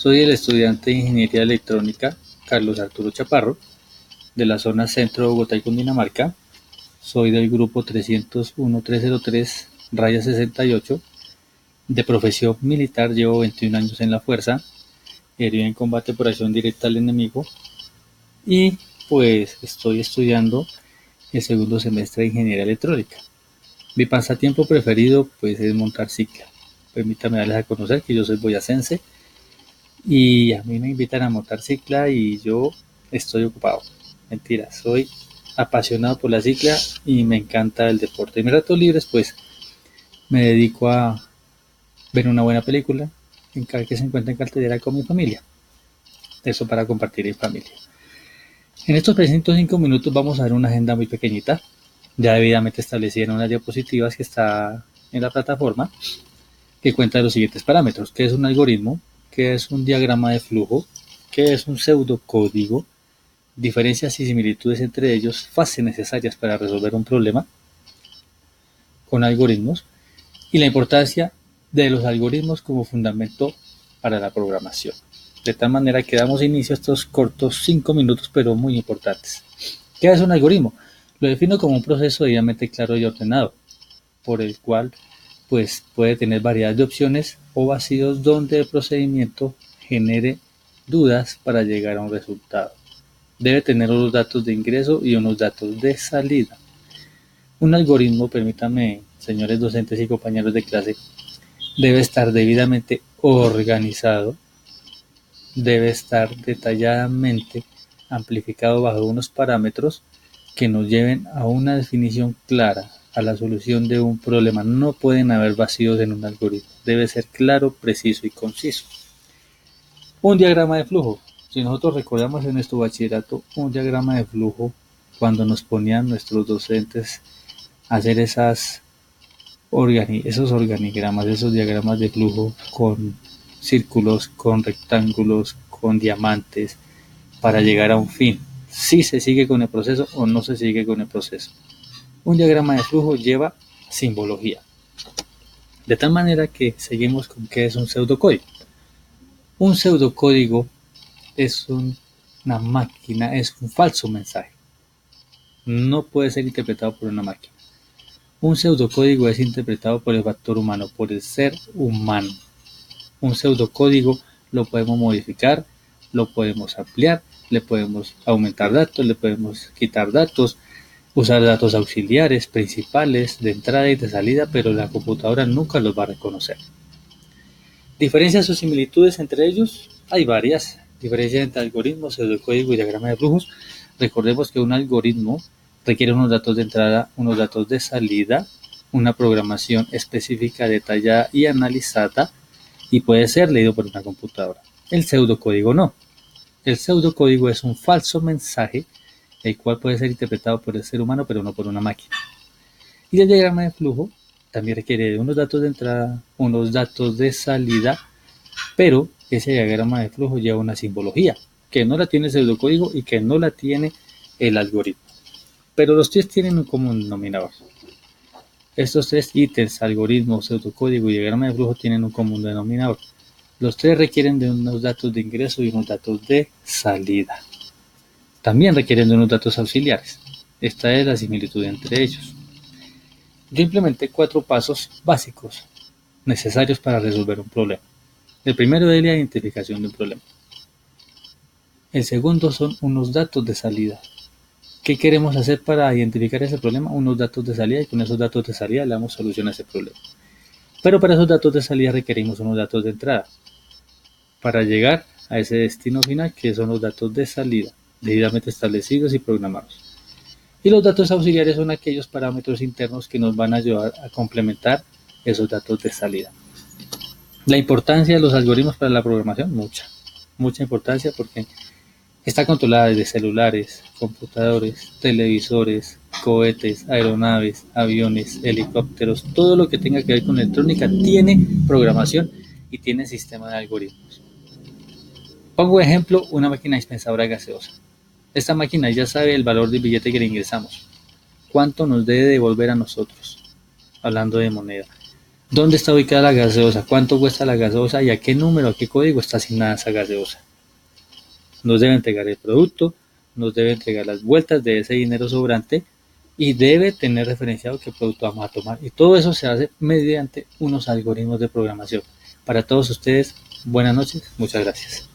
Soy el estudiante de Ingeniería Electrónica Carlos Arturo Chaparro, de la zona centro de Bogotá y Cundinamarca. Soy del grupo 301-303, raya 68. De profesión militar, llevo 21 años en la fuerza, herido en combate por acción directa al enemigo. Y pues estoy estudiando el segundo semestre de Ingeniería Electrónica. Mi pasatiempo preferido pues es montar cicla. Permítame darles a conocer que yo soy boyacense y a mí me invitan a montar cicla y yo estoy ocupado. Mentira, soy apasionado por la cicla y me encanta el deporte. En mis ratos libres pues me dedico a ver una buena película que se encuentra en cartelera con mi familia. Eso para compartir en familia. En estos presentes 5 minutos vamos a ver una agenda muy pequeñita, ya debidamente establecida en unas diapositivas que está en la plataforma, que cuenta de los siguientes parámetros: qué es un algoritmo, qué es un diagrama de flujo, qué es un pseudocódigo, diferencias y similitudes entre ellos, fases necesarias para resolver un problema con algoritmos y la importancia de los algoritmos como fundamento para la programación. De tal manera que damos inicio a estos cortos 5 minutos, pero muy importantes. ¿Qué es un algoritmo? Lo defino como un proceso debidamente claro y ordenado, por el cual pues, puede tener variedad de opciones o vacíos donde el procedimiento genere dudas para llegar a un resultado. Debe tener unos datos de ingreso y unos datos de salida. Un algoritmo, permítanme, señores docentes y compañeros de clase, debe estar debidamente organizado, debe estar detalladamente amplificado bajo unos parámetros que nos lleven a una definición clara, a la solución de un problema. No pueden haber vacíos en un algoritmo, debe ser claro, preciso y conciso. Un diagrama de flujo. Si nosotros recordamos en nuestro bachillerato un diagrama de flujo, cuando nos ponían nuestros docentes a hacer esos organigramas, esos diagramas de flujo con círculos, con rectángulos, con diamantes, para llegar a un fin. Si se sigue con el proceso o no se sigue con el proceso. Un diagrama de flujo lleva simbología. De tal manera que seguimos con qué es un pseudocódigo. Un pseudocódigo es una máquina, es un falso mensaje. No puede ser interpretado por una máquina. Un pseudocódigo es interpretado por el factor humano, por el ser humano. Un pseudocódigo lo podemos modificar, lo podemos ampliar, le podemos aumentar datos, le podemos quitar datos, usar datos auxiliares, principales, de entrada y de salida, pero la computadora nunca los va a reconocer. ¿Diferencias o similitudes entre ellos? Hay varias. Diferencias entre algoritmos, pseudocódigo y diagrama de flujos. Recordemos que un algoritmo requiere unos datos de entrada, unos datos de salida, una programación específica, detallada y analizada, y puede ser leído por una computadora. El pseudocódigo no. El pseudocódigo es un falso mensaje, el cual puede ser interpretado por el ser humano, pero no por una máquina. Y el diagrama de flujo también requiere unos datos de entrada, unos datos de salida, pero ese diagrama de flujo lleva una simbología, que no la tiene el pseudocódigo y que no la tiene el algoritmo. Pero los tres tienen un común denominador. Estos tres ítems, algoritmo, pseudocódigo y diagrama de flujo, tienen un común denominador. Los tres requieren de unos datos de ingreso y unos datos de salida. También requieren de unos datos auxiliares. Esta es la similitud entre ellos. Yo implementé 4 pasos básicos necesarios para resolver un problema. El primero es la identificación de un problema. El segundo son unos datos de salida. ¿Qué queremos hacer para identificar ese problema? Unos datos de salida, y con esos datos de salida le damos solución a ese problema. Pero para esos datos de salida requerimos unos datos de entrada para llegar a ese destino final, que son los datos de salida, debidamente establecidos y programados. Y los datos auxiliares son aquellos parámetros internos que nos van a ayudar a complementar esos datos de salida. La importancia de los algoritmos para la programación, mucha importancia, porque está controlada desde celulares, computadores, televisores, cohetes, aeronaves, aviones, helicópteros. Todo lo que tenga que ver con electrónica tiene programación y tiene sistema de algoritmos. Pongo ejemplo una máquina dispensadora gaseosa. Esta máquina ya sabe el valor del billete que le ingresamos, cuánto nos debe devolver a nosotros, hablando de moneda. ¿Dónde está ubicada la gaseosa? ¿Cuánto cuesta la gaseosa? ¿Y a qué número, a qué código está asignada esa gaseosa? Nos debe entregar el producto, nos debe entregar las vueltas de ese dinero sobrante y debe tener referenciado qué producto vamos a tomar. Y todo eso se hace mediante unos algoritmos de programación. Para todos ustedes, buenas noches, muchas gracias.